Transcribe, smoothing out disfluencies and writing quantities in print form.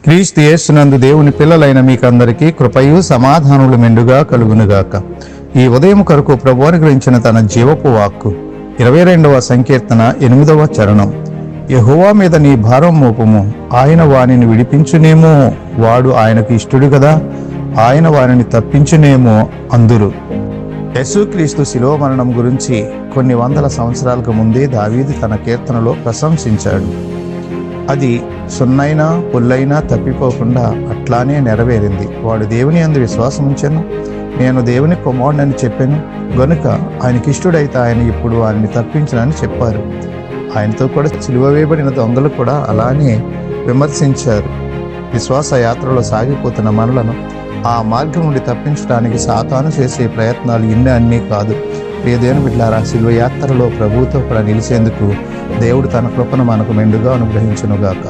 క్రీస్తు యేసునందు దేవుని పిల్లలైన మీకందరికీ కృపయు సమాధానములు మెండుగా కలుగునుగాక. ఈ ఉదయం కొరకు ప్రభువు అనుగ్రహించిన తన జీవపు వాక్కు 22వ సంకీర్తన 8వ చరణం. యెహోవా మీద నీ భారం మోపుము, ఆయన వానిని విడిపించునేమో, వాడు ఆయనకు ఇష్టడు కదా, ఆయన వారిని తప్పించునేమో అందురు. యేసుక్రీస్తు శిలువ మరణం గురించి కొన్ని వందల సంవత్సరాలకు ముందే దావీదు తన కీర్తనలో ప్రశంసించాడు. అది సున్నైనా పుల్లైనా తప్పిపోకుండా అట్లానే నెరవేరింది. వాడు దేవుని యందు విశ్వాసం ఉంచెను, నేను దేవుని కుమారుడని చెప్పాను గనుక ఆయనకిష్టుడైతే ఆయన ఇప్పుడు వారిని తప్పించనని చెప్పారు. ఆయనతో కూడా సిలువ వేయబడిన దొంగలు కూడా అలానే విమర్శించారు. విశ్వాస యాత్రలో సాగిపోతున్న మనలను ఆ మార్గం నుండి తప్పించడానికి సాతాను చేసే ప్రయత్నాలు అన్నీ కాదు. ప్రియదేవుని బిడ్డలారా, సిలువ యాత్రలో ప్రభువుతో కూడా నిలిచేందుకు దేవుడు తన కృపను మనకు మెండుగా అనుగ్రహించునుగాక.